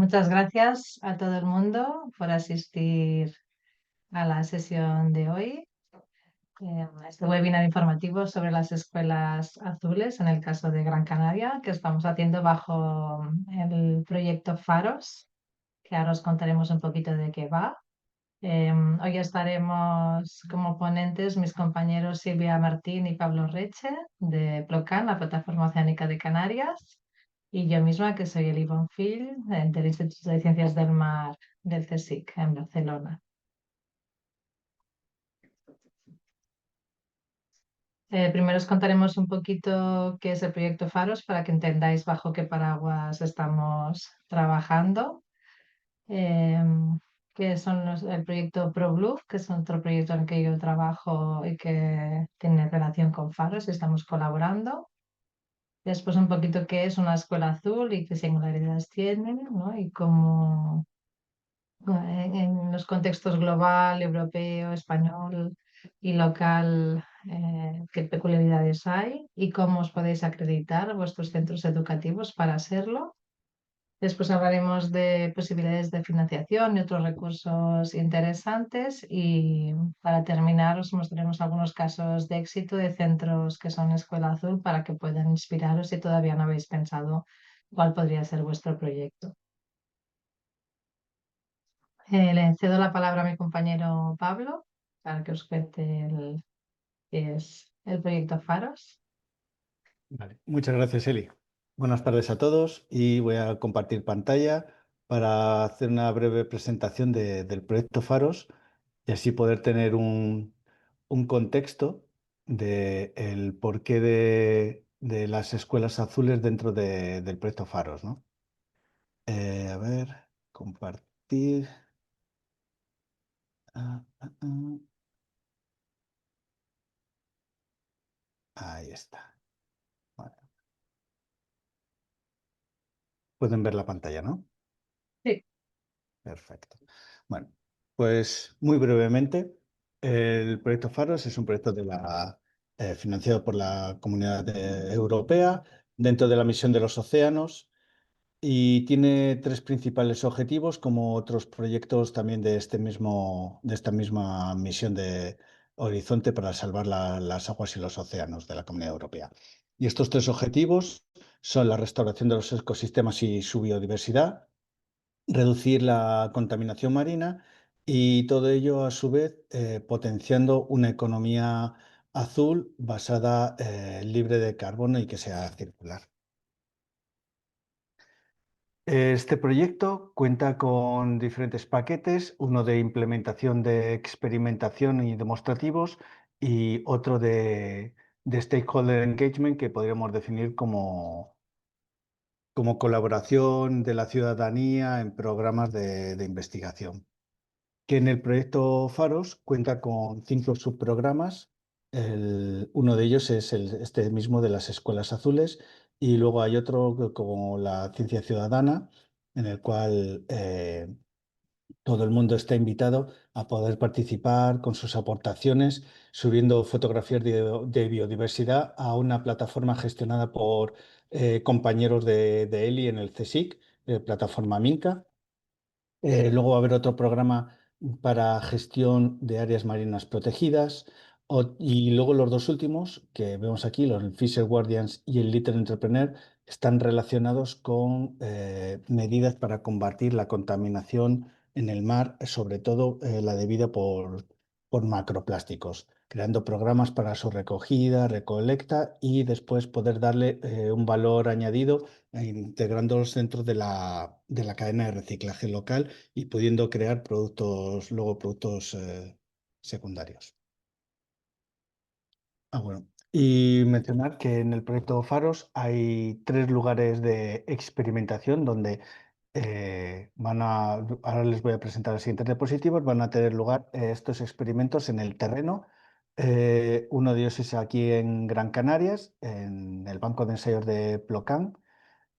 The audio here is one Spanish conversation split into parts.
muchas gracias a todo el mundo por asistir a la sesión de hoy. Este webinar informativo sobre las escuelas azules en el caso de Gran Canaria, que estamos haciendo bajo el proyecto Faros, que ahora os contaremos un poquito de qué va. Hoy estaremos como ponentes mis compañeros Silvia Martín y Pablo Reche de Plocan, la Plataforma Oceánica de Canarias, y yo misma, que soy Eli Bonfil, del Instituto de Ciencias del Mar del CSIC en Barcelona. Primero os contaremos un poquito qué es el proyecto Faros para que entendáis bajo qué paraguas estamos trabajando. Que son el proyecto ProBlue, que es otro proyecto en el que yo trabajo y que tiene relación con Faros y estamos colaborando. Después un poquito qué es una escuela azul y qué singularidades tiene, ¿no? Y cómo en los contextos global, europeo, español y local, qué peculiaridades hay y cómo os podéis acreditar vuestros centros educativos para serlo. Después hablaremos de posibilidades de financiación y otros recursos interesantes y para terminar os mostraremos algunos casos de éxito de centros que son Escuela Azul para que puedan inspiraros si todavía no habéis pensado cuál podría ser vuestro proyecto. Le cedo la palabra a mi compañero Pablo para que os cuente qué es el proyecto Faros. Vale, muchas gracias, Eli. Buenas tardes a todos y voy a compartir pantalla para hacer una breve presentación del proyecto Faros y así poder tener un contexto del porqué de las escuelas azules dentro del proyecto Faros, ¿no? A ver, compartir. Ah, ah, ah. Ahí está. Vale. Pueden ver la pantalla, ¿no? Sí. Perfecto. Bueno, pues muy brevemente, el proyecto Faros es un proyecto financiado por la Comunidad Europea dentro de la misión de los océanos y tiene tres principales objetivos, como otros proyectos también de esta misma misión de Horizonte para salvar las aguas y los océanos de la Comunidad Europea. Y estos tres objetivos son la restauración de los ecosistemas y su biodiversidad, reducir la contaminación marina y todo ello a su vez potenciando una economía azul basada libre de carbono y que sea circular. Este proyecto cuenta con diferentes paquetes, uno de implementación de experimentación y demostrativos y otro de stakeholder engagement que podríamos definir como colaboración de la ciudadanía en programas de investigación. Que en el proyecto Faros cuenta con 5 subprogramas. Uno de ellos es este mismo de las escuelas azules y luego hay otro como la ciencia ciudadana, en el cual todo el mundo está invitado a poder participar con sus aportaciones, subiendo fotografías de biodiversidad a una plataforma gestionada por compañeros de Eli en el CSIC, plataforma Minca. Luego va a haber otro programa para gestión de áreas marinas protegidas. Y luego los dos últimos que vemos aquí, los Fisher Guardians y el Litter Entrepreneur, están relacionados con medidas para combatir la contaminación en el mar, sobre todo la debida por macroplásticos, creando programas para su recogida, recolecta y después poder darle un valor añadido integrándolos dentro de la cadena de reciclaje local y pudiendo crear luego productos secundarios. Bueno. Y mencionar que en el proyecto Faros hay 3 lugares de experimentación donde ahora les voy a presentar los siguientes diapositivas, van a tener lugar estos experimentos en el terreno. Uno de ellos es aquí en Gran Canarias, en el Banco de Ensayos de Plocan.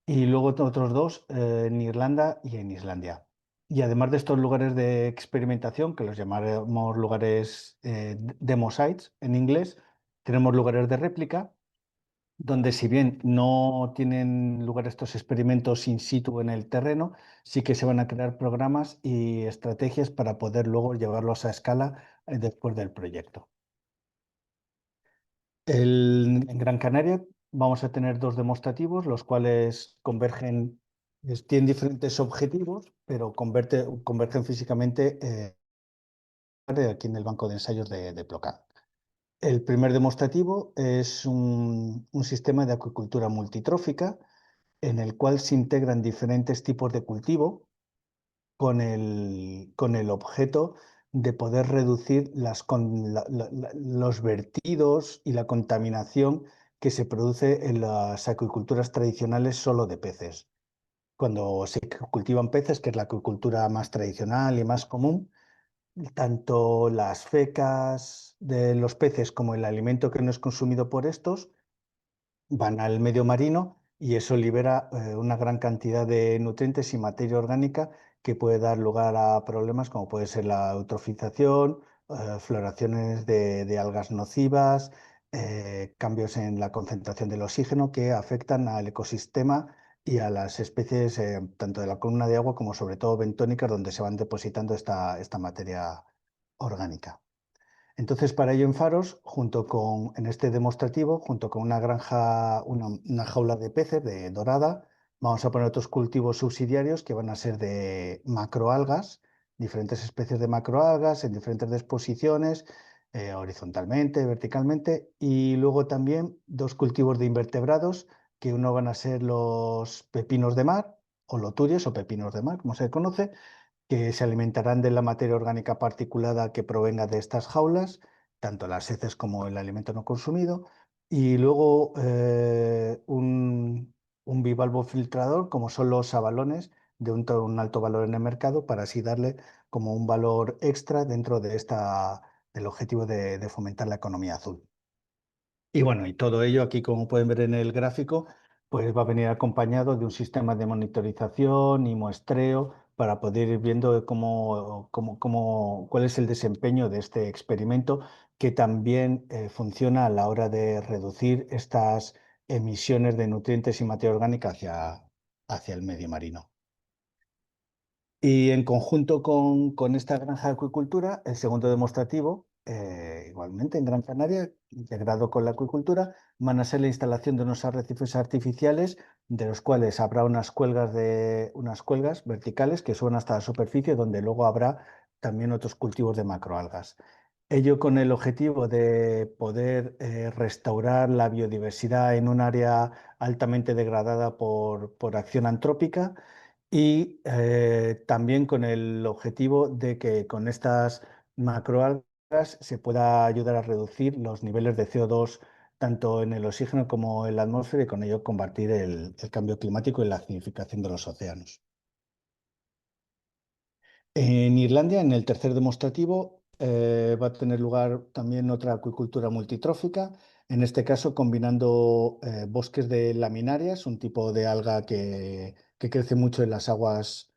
Y luego otros 2 en Irlanda y en Islandia. Y además de estos lugares de experimentación, que los llamaremos lugares demo sites en inglés, tenemos lugares de réplica, donde si bien no tienen lugar estos experimentos in situ en el terreno, sí que se van a crear programas y estrategias para poder luego llevarlos a escala después del proyecto. En Gran Canaria vamos a tener dos demostrativos, los cuales convergen, tienen diferentes objetivos, pero convergen físicamente aquí en el banco de ensayos de Plocán. El primer demostrativo es un sistema de acuicultura multitrófica en el cual se integran diferentes tipos de cultivo con el objeto de poder reducir los vertidos y la contaminación que se produce en las acuiculturas tradicionales solo de peces. Cuando se cultivan peces, que es la acuicultura más tradicional y más común, tanto las fecas de los peces como el alimento que no es consumido por estos van al medio marino y eso libera una gran cantidad de nutrientes y materia orgánica que puede dar lugar a problemas como puede ser la eutrofización, floraciones de algas nocivas, cambios en la concentración del oxígeno que afectan al ecosistema y a las especies tanto de la columna de agua como sobre todo bentónicas donde se van depositando esta materia orgánica. Entonces, para ello en Faros, en este demostrativo, junto con una granja, una jaula de peces de dorada, vamos a poner otros cultivos subsidiarios que van a ser de macroalgas, diferentes especies de macroalgas en diferentes disposiciones, horizontalmente, verticalmente, y luego también dos cultivos de invertebrados, que uno van a ser los pepinos de mar, o loturias o pepinos de mar, como se conoce, que se alimentarán de la materia orgánica particulada que provenga de estas jaulas, tanto las heces como el alimento no consumido, y luego un bivalvo filtrador, como son los abalones, de un alto valor en el mercado, para así darle como un valor extra dentro del objetivo de fomentar la economía azul. Y bueno, y todo ello aquí, como pueden ver en el gráfico, pues va a venir acompañado de un sistema de monitorización y muestreo para poder ir viendo cuál es el desempeño de este experimento que también funciona a la hora de reducir estas emisiones de nutrientes y materia orgánica hacia el medio marino. Y en conjunto con esta granja de acuicultura, el segundo demostrativo, igualmente en Gran Canaria, integrado con la acuicultura, van a ser la instalación de unos arrecifes artificiales, de los cuales habrá unas cuelgas verticales que suben hasta la superficie, donde luego habrá también otros cultivos de macroalgas. Ello con el objetivo de poder restaurar la biodiversidad en un área altamente degradada por acción antrópica y también con el objetivo de que con estas macroalgas se pueda ayudar a reducir los niveles de CO2 tanto en el oxígeno como en la atmósfera y con ello combatir el cambio climático y la acidificación de los océanos. En Irlanda, en el tercer demostrativo, va a tener lugar también otra acuicultura multitrófica, en este caso combinando bosques de laminarias, un tipo de alga que crece mucho en las aguas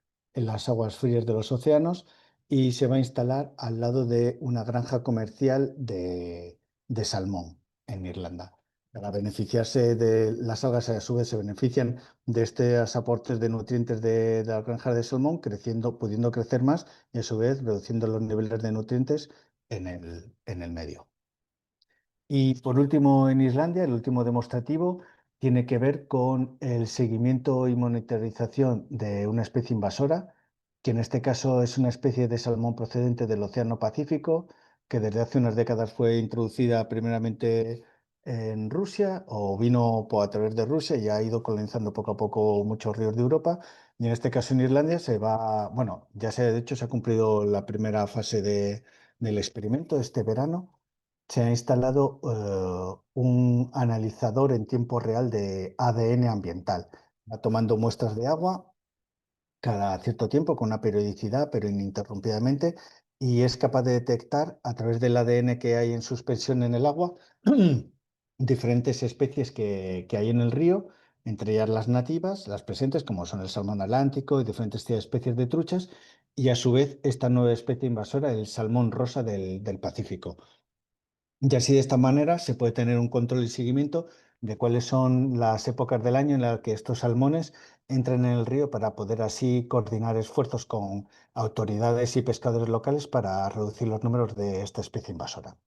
frías de los océanos, y se va a instalar al lado de una granja comercial de salmón en Irlanda. Para beneficiarse de las algas, a su vez se benefician de estos aportes de nutrientes de la granja de salmón, pudiendo crecer más y a su vez reduciendo los niveles de nutrientes en el medio. Y por último, en Islandia, el último demostrativo tiene que ver con el seguimiento y monitorización de una especie invasora, que en este caso es una especie de salmón procedente del Océano Pacífico, que desde hace unas décadas fue introducida primeramente en Rusia o vino a través de Rusia y ha ido colonizando poco a poco muchos ríos de Europa. Y en este caso en Islandia bueno, de hecho se ha cumplido la primera fase del experimento este verano. Se ha instalado un analizador en tiempo real de ADN ambiental. Va tomando muestras de agua cada cierto tiempo con una periodicidad, pero ininterrumpidamente, y es capaz de detectar a través del ADN que hay en suspensión en el agua diferentes especies que hay en el río, entre ellas las nativas, las presentes, como son el salmón atlántico y diferentes especies de truchas, y a su vez esta nueva especie invasora, el salmón rosa del Pacífico. Y así de esta manera se puede tener un control y seguimiento de cuáles son las épocas del año en las que estos salmones entran en el río para poder así coordinar esfuerzos con autoridades y pescadores locales para reducir los números de esta especie invasora.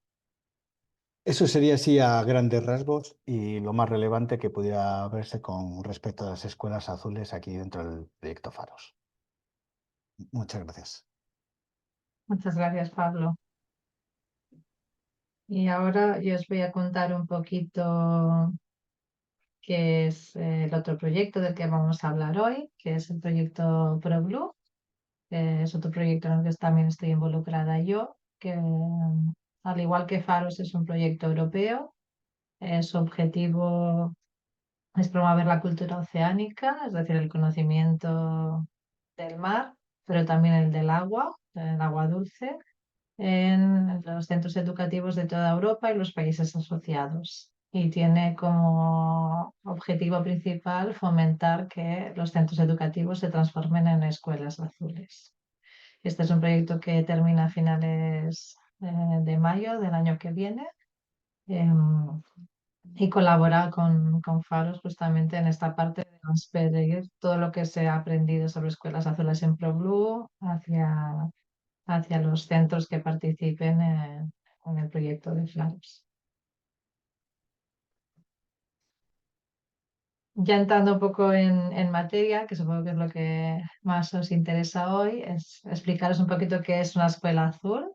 Eso sería así a grandes rasgos y lo más relevante que pudiera verse con respecto a las escuelas azules aquí dentro del proyecto Faros. Muchas gracias. Muchas gracias, Pablo. Y ahora yo os voy a contar un poquito qué es el otro proyecto del que vamos a hablar hoy, que es el proyecto ProBlue, que es otro proyecto en el que también estoy involucrada yo, que al igual que Faros es un proyecto europeo. Su objetivo es promover la cultura oceánica, es decir, el conocimiento del mar, pero también el agua dulce, en los centros educativos de toda Europa y los países asociados. Y tiene como objetivo principal fomentar que los centros educativos se transformen en escuelas azules. Este es un proyecto que termina a finales de mayo del año que viene. em, y colabora con Faros justamente en esta parte de transferir todo lo que se ha aprendido sobre escuelas azules en ProBlue hacia los centros que participen en el proyecto de Faros. Ya entrando un poco en materia, que supongo que es lo que más os interesa hoy, es explicaros un poquito qué es una escuela azul.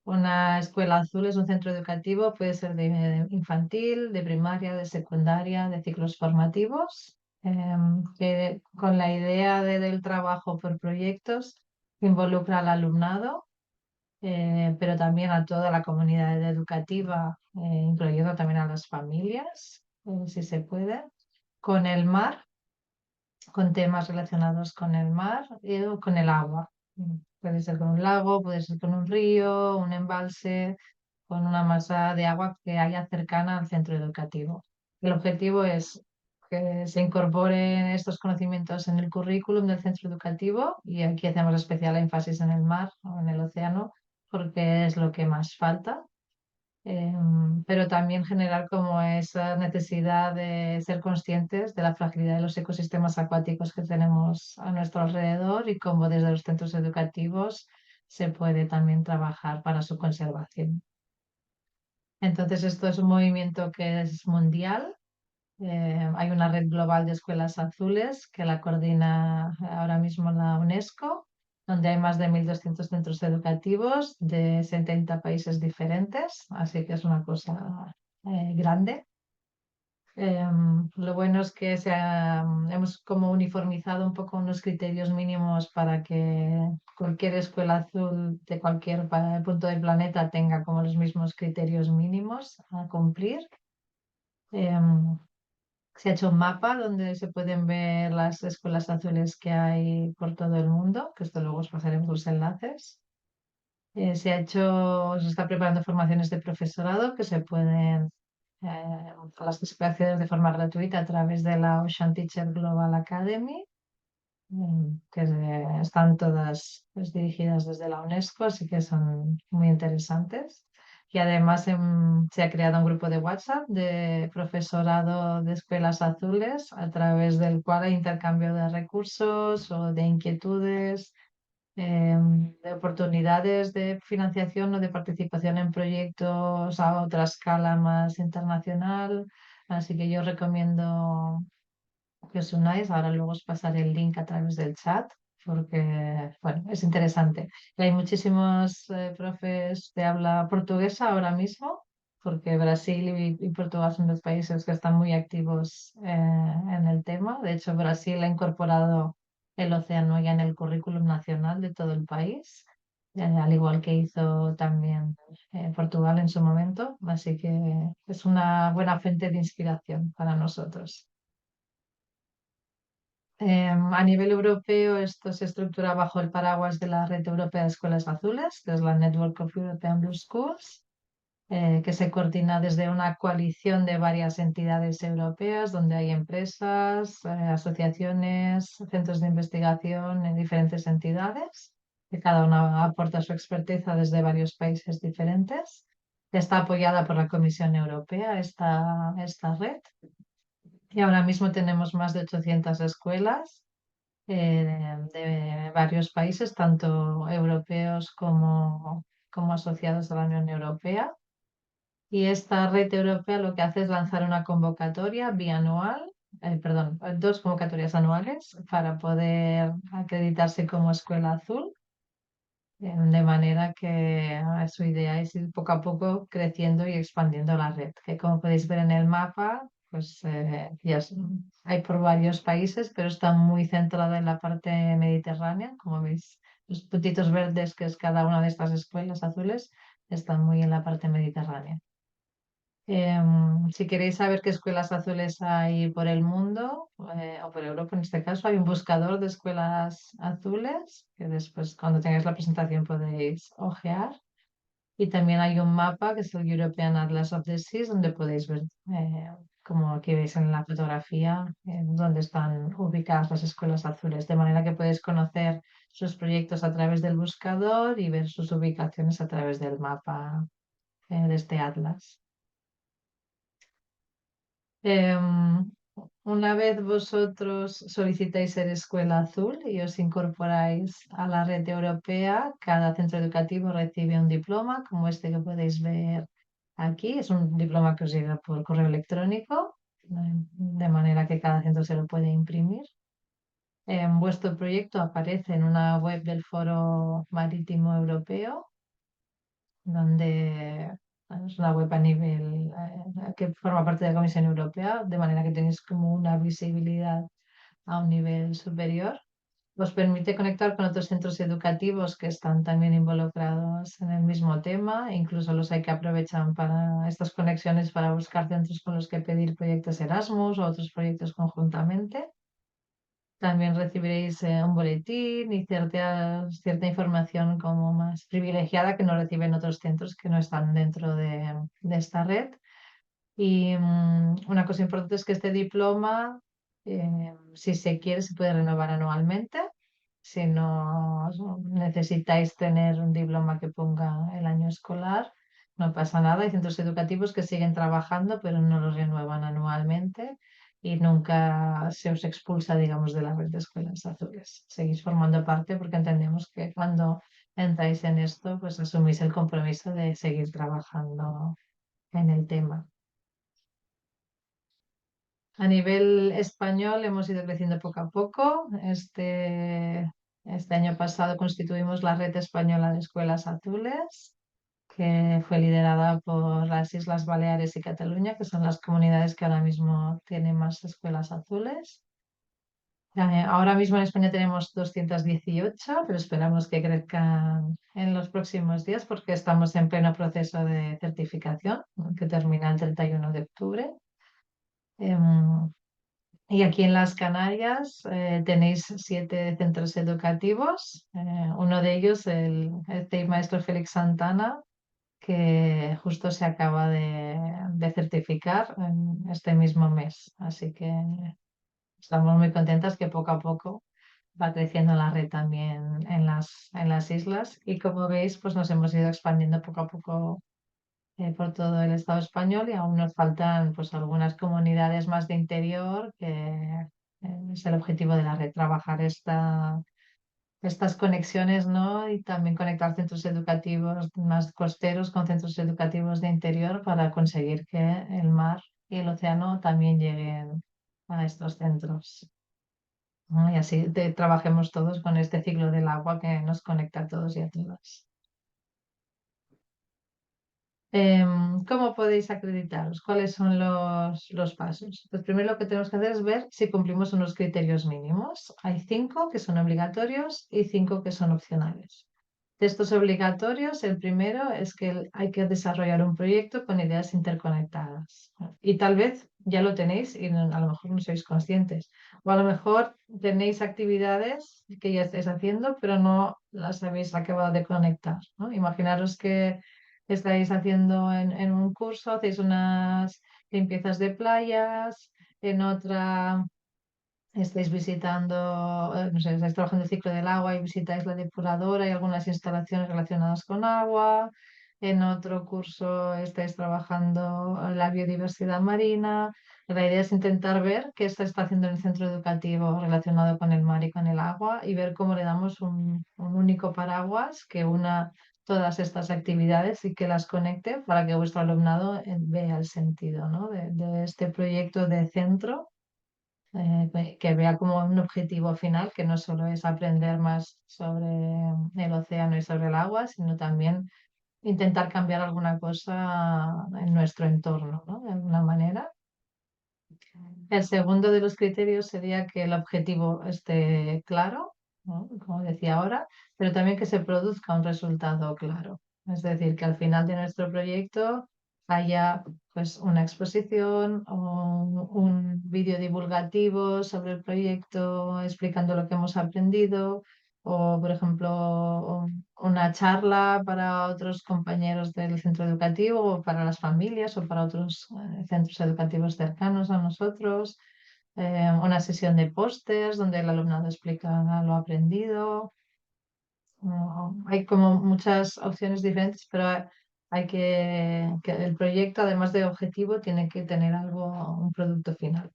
Una escuela azul es un centro educativo, puede ser de infantil, de primaria, de secundaria, de ciclos formativos, que con la idea del trabajo por proyectos involucra al alumnado, pero también a toda la comunidad educativa, incluyendo también a las familias, si se puede, con el mar, con temas relacionados con el mar o con el agua. Puede ser con un lago, puede ser con un río, un embalse, con una masa de agua que haya cercana al centro educativo. El objetivo es que se incorporen estos conocimientos en el currículum del centro educativo y aquí hacemos especial énfasis en el mar o en el océano porque es lo que más falta, pero también generar como esa necesidad de ser conscientes de la fragilidad de los ecosistemas acuáticos que tenemos a nuestro alrededor y cómo desde los centros educativos se puede también trabajar para su conservación. Entonces, esto es un movimiento que es mundial. Hay una red global de escuelas azules que la coordina ahora mismo la UNESCO, donde hay más de 1.200 centros educativos de 70 países diferentes, así que es una cosa grande. Lo bueno es que hemos como uniformizado un poco unos criterios mínimos para que cualquier escuela azul de cualquier punto del planeta tenga como los mismos criterios mínimos a cumplir. Em, Se ha hecho un mapa donde se pueden ver las escuelas azules que hay por todo el mundo, que esto luego os pasaremos los enlaces. Se está preparando formaciones de profesorado que se pueden, a las que se puede acceder de forma gratuita a través de la Ocean Teacher Global Academy, que están todas pues, dirigidas desde la UNESCO, así que son muy interesantes. Y además se ha creado un grupo de WhatsApp de profesorado de escuelas azules, a través del cual hay intercambio de recursos o de inquietudes, de oportunidades de financiación o de participación en proyectos a otra escala más internacional. Así que yo recomiendo que os unáis. Ahora luego os pasaré el link a través del chat porque, bueno, es interesante. Y hay muchísimos profes de habla portuguesa ahora mismo, porque Brasil y Portugal son dos países que están muy activos en el tema. De hecho, Brasil ha incorporado el océano ya en el currículum nacional de todo el país, al igual que hizo también Portugal en su momento. Así que es una buena fuente de inspiración para nosotros. A nivel europeo, esto se estructura bajo el paraguas de la Red Europea de Escuelas Azules, que es la Network of European Blue Schools, que se coordina desde una coalición de varias entidades europeas, donde hay empresas, asociaciones, centros de investigación en diferentes entidades, que cada una aporta su expertiza desde varios países diferentes. Está apoyada por la Comisión Europea esta red y ahora mismo tenemos más de 800 escuelas de varios países, tanto europeos como asociados a la Unión Europea. Y esta red europea lo que hace es lanzar una convocatoria bianual, perdón, dos convocatorias anuales para poder acreditarse como escuela azul, de manera que su idea es ir poco a poco creciendo y expandiendo la red, que como podéis ver en el mapa, pues hay por varios países, pero está muy centrada en la parte mediterránea, como veis, los puntitos verdes que es cada una de estas escuelas azules, están muy en la parte mediterránea. Si queréis saber qué escuelas azules hay por el mundo, o por Europa en este caso, hay un buscador de escuelas azules que después cuando tengáis la presentación podéis ojear. Y también hay un mapa que es el European Atlas of the Seas, donde podéis ver, como aquí veis en la fotografía, dónde están ubicadas las escuelas azules, de manera que podéis conocer sus proyectos a través del buscador y ver sus ubicaciones a través del mapa, de este atlas. Em, una vez vosotros solicitáis ser escuela azul y os incorporáis a la red europea, cada centro educativo recibe un diploma como este que podéis ver aquí. Es un diploma que os llega por correo electrónico, de manera que cada centro se lo puede imprimir. Vuestro proyecto aparece en una web del Foro Marítimo Europeo, donde es una web a nivel que forma parte de la Comisión Europea, de manera que tenéis como una visibilidad a un nivel superior. Os permite conectar con otros centros educativos que están también involucrados en el mismo tema. Incluso los hay que aprovechan para estas conexiones para buscar centros con los que pedir proyectos Erasmus o otros proyectos conjuntamente. También recibiréis un boletín y cierta información como más privilegiada que no reciben otros centros que no están dentro de esta red. Y una cosa importante es que este diploma, si se quiere, se puede renovar anualmente. Si no necesitáis tener un diploma que ponga el año escolar, no pasa nada. Hay centros educativos que siguen trabajando, pero no los renuevan anualmente y nunca se os expulsa, digamos, de la red de escuelas azules. Seguís formando parte porque entendemos que cuando entráis en esto, pues asumís el compromiso de seguir trabajando en el tema. A nivel español hemos ido creciendo poco a poco. Este año pasado constituimos la Red Española de Escuelas Azules, que fue liderada por las Islas Baleares y Cataluña, que son las comunidades que ahora mismo tienen más escuelas azules. Ahora mismo en España tenemos 218, pero esperamos que crezcan en los próximos días porque estamos en pleno proceso de certificación, que termina el 31 de octubre. Em, Y aquí en las Canarias tenéis 7 centros educativos. Uno de ellos, el CEI Maestro Félix Santana, que justo se acaba de certificar en este mismo mes. Así que estamos muy contentas que poco a poco va creciendo la red también en las islas. Y como veis, pues nos hemos ido expandiendo poco a poco por todo el Estado español y aún nos faltan pues algunas comunidades más de interior que es el objetivo de la red, trabajar estas conexiones, ¿no? Y también conectar centros educativos más costeros con centros educativos de interior para conseguir que el mar y el océano también lleguen a estos centros, ¿no? Y así trabajemos todos con este ciclo del agua que nos conecta a todos y a todas. ¿Cómo podéis acreditaros? ¿Cuáles son los pasos? Pues primero lo que tenemos que hacer es ver si cumplimos unos criterios mínimos. Hay 5 que son obligatorios y 5 que son opcionales. De estos obligatorios, el primero es que hay que desarrollar un proyecto con ideas interconectadas. Y tal vez ya lo tenéis y a lo mejor no sois conscientes. O a lo mejor tenéis actividades que ya estáis haciendo, pero no las habéis acabado de conectar, ¿no? Imaginaros que estáis haciendo en un curso, hacéis unas limpiezas de playas, en otra estáis visitando, no sé, estáis trabajando el ciclo del agua y visitáis la depuradora y algunas instalaciones relacionadas con agua. en otro curso estáis trabajando la biodiversidad marina. La idea es intentar ver qué se está haciendo en el centro educativo relacionado con el mar y con el agua y ver cómo le damos un único paraguas que una todas estas actividades y que las conecte para que vuestro alumnado vea el sentido, ¿no? de este proyecto de centro, que vea como un objetivo final, que no solo es aprender más sobre el océano y sobre el agua, sino también intentar cambiar alguna cosa en nuestro entorno, ¿no? De alguna manera. El segundo de los criterios sería que el objetivo esté claro, ¿no? Como decía ahora, pero también que se produzca un resultado claro. Es decir, que al final de nuestro proyecto haya pues una exposición o un vídeo divulgativo sobre el proyecto explicando lo que hemos aprendido o, por ejemplo, una charla para otros compañeros del centro educativo o para las familias o para otros centros educativos cercanos a nosotros, una sesión de pósters donde el alumnado explica lo aprendido. Hay como muchas opciones diferentes, pero hay que el proyecto, además de objetivo, tiene que tener algo, un producto final.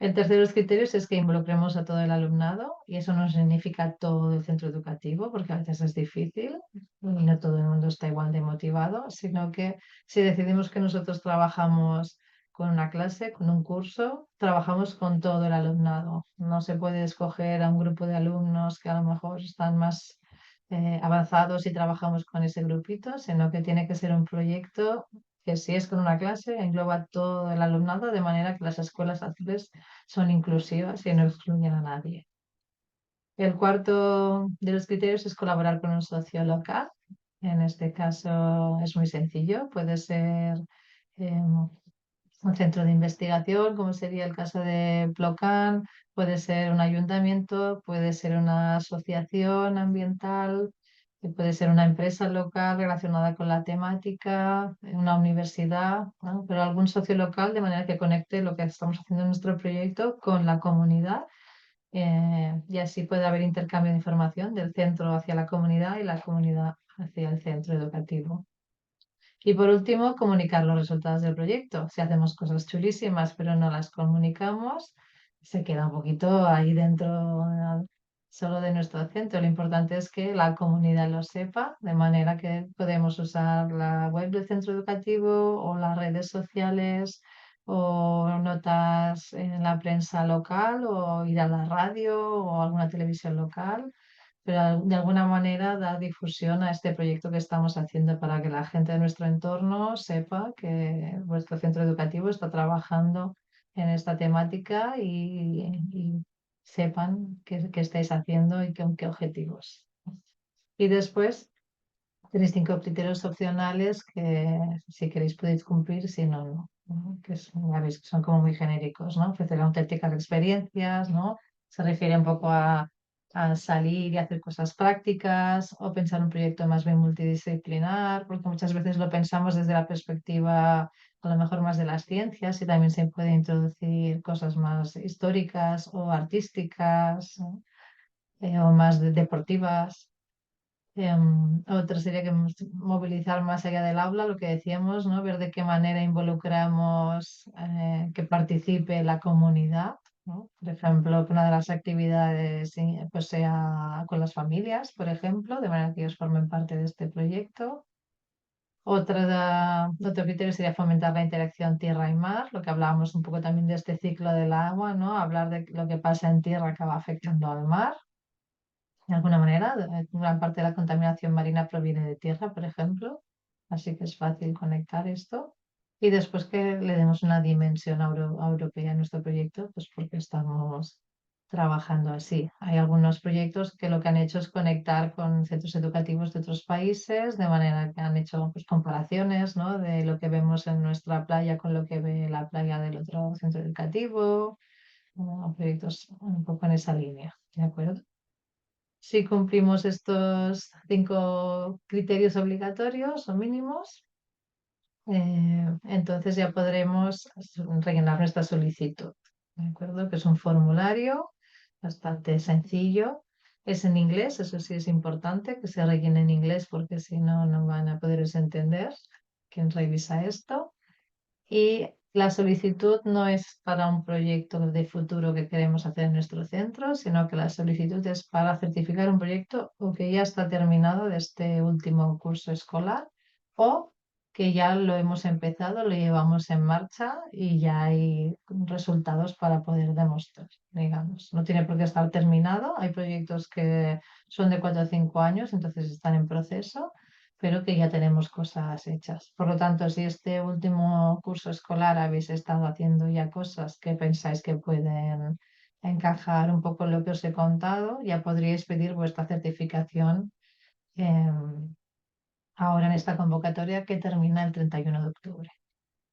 El tercero de los criterios es que involucremos a todo el alumnado y eso no significa todo el centro educativo, porque a veces es difícil y no todo el mundo está igual de motivado, sino que si decidimos que nosotros trabajamos con una clase, con un curso, trabajamos con todo el alumnado. No se puede escoger a un grupo de alumnos que a lo mejor están más avanzados y trabajamos con ese grupito, sino que tiene que ser un proyecto que si es con una clase engloba todo el alumnado de manera que las escuelas azules son inclusivas y no excluyen a nadie. El cuarto de los criterios es colaborar con un socio local. En este caso es muy sencillo, puede ser un centro de investigación, como sería el caso de Plocan, puede ser un ayuntamiento, puede ser una asociación ambiental, puede ser una empresa local relacionada con la temática, una universidad, ¿no? Pero algún socio local de manera que conecte lo que estamos haciendo en nuestro proyecto con la comunidad, y así puede haber intercambio de información del centro hacia la comunidad y la comunidad hacia el centro educativo. Y por último, comunicar los resultados del proyecto. Si hacemos cosas chulísimas pero no las comunicamos, se queda un poquito ahí dentro solo de nuestro centro. Lo importante es que la comunidad lo sepa, de manera que podemos usar la web del centro educativo o las redes sociales o notas en la prensa local o ir a la radio o alguna televisión local, pero de alguna manera dar difusión a este proyecto que estamos haciendo para que la gente de nuestro entorno sepa que vuestro centro educativo está trabajando en esta temática y sepan qué estáis haciendo y con qué objetivos. Y después tenéis 5 criterios opcionales que si queréis podéis cumplir, si no, no. ¿No? Que ya veis que son como muy genéricos, ¿no? Ofrecer auténticas experiencias, ¿no? Se refiere un poco a salir y hacer cosas prácticas o pensar un proyecto más bien multidisciplinar, porque muchas veces lo pensamos desde la perspectiva a lo mejor más de las ciencias y también se puede introducir cosas más históricas o artísticas, ¿no? O más deportivas. Otra sería que movilizar más allá del aula, lo que decíamos, ¿no? Ver de qué manera involucramos que participe la comunidad, ¿no? Por ejemplo, que una de las actividades pues sea con las familias, por ejemplo, de manera que ellos formen parte de este proyecto. Otro criterio sería fomentar la interacción tierra y mar, lo que hablábamos un poco también de este ciclo del agua, ¿no? Hablar de lo que pasa en tierra que va afectando al mar. De alguna manera, gran parte de la contaminación marina proviene de tierra, por ejemplo, así que es fácil conectar esto. Y después que le demos una dimensión europea a nuestro proyecto, pues porque estamos trabajando así. Hay algunos proyectos que lo que han hecho es conectar con centros educativos de otros países, de manera que han hecho pues, comparaciones, ¿no? De lo que vemos en nuestra playa con lo que ve la playa del otro centro educativo, proyectos un poco en esa línea, ¿de acuerdo? Si cumplimos estos 5 criterios obligatorios o mínimos, entonces ya podremos rellenar nuestra solicitud, ¿de acuerdo? Que es un formulario bastante sencillo Es en inglés, eso sí es importante, que se rellene en inglés porque si no, no van a poder entender quién revisa esto. Y la solicitud no es para un proyecto de futuro que queremos hacer en nuestro centro, sino que la solicitud es para certificar un proyecto o que ya está terminado de este último curso escolar o que ya lo hemos empezado, lo llevamos en marcha y ya hay resultados para poder demostrar, digamos. No tiene por qué estar terminado. Hay proyectos que son de 4 o 5 años, entonces están en proceso, pero que ya tenemos cosas hechas. Por lo tanto, si este último curso escolar habéis estado haciendo ya cosas que pensáis que pueden encajar un poco en lo que os he contado, ya podríais pedir vuestra certificación ahora en esta convocatoria que termina el 31 de octubre.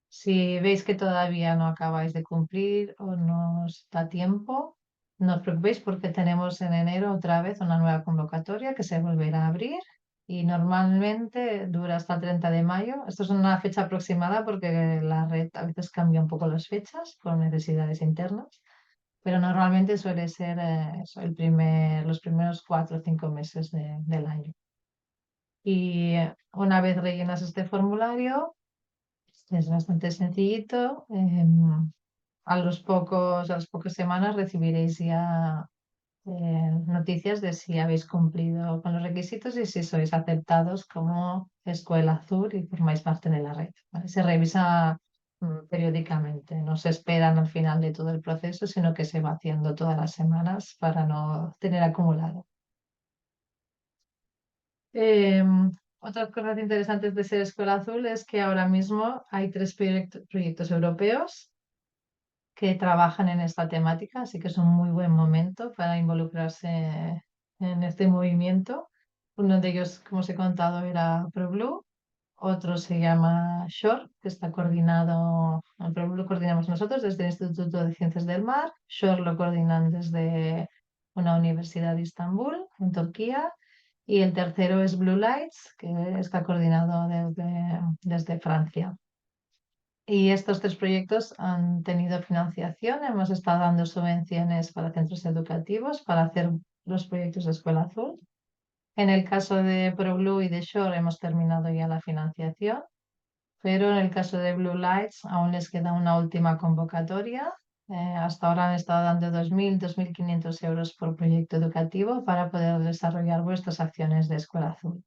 Si veis que todavía no acabáis de cumplir o no os da tiempo, no os preocupéis porque tenemos en enero otra vez una nueva convocatoria que se volverá a abrir y normalmente dura hasta el 30 de mayo. Esto es una fecha aproximada porque la red a veces cambia un poco las fechas por necesidades internas, pero normalmente suele ser eso, los primeros 4 o 5 meses del año. Y una vez rellenas este formulario, es bastante sencillito. A las pocas semanas recibiréis ya noticias de si habéis cumplido con los requisitos y si sois aceptados como Escuela Azul y formáis parte de la red, ¿vale? Se revisa periódicamente, no se esperan al final de todo el proceso, sino que se va haciendo todas las semanas para no tener acumulado. Otras cosas interesantes de ser Escuela Azul es que ahora mismo hay 3 proyectos europeos que trabajan en esta temática, así que es un muy buen momento para involucrarse en este movimiento. Uno de ellos, como os he contado, era ProBlue, otro se llama SHORE, que está coordinado, el ProBlue lo coordinamos nosotros desde el Instituto de Ciencias del Mar, SHORE lo coordinan desde una universidad de Estambul, en Turquía, y el tercero es Blue Lights, que está coordinado desde Francia. Y estos 3 proyectos han tenido financiación. Hemos estado dando subvenciones para centros educativos para hacer los proyectos de Escuela Azul. En el caso de ProBlue y de Shore hemos terminado ya la financiación, pero en el caso de Blue Lights aún les queda una última convocatoria. Hasta ahora han estado dando 2.000, 2.500 euros por proyecto educativo para poder desarrollar vuestras acciones de Escuela Azul,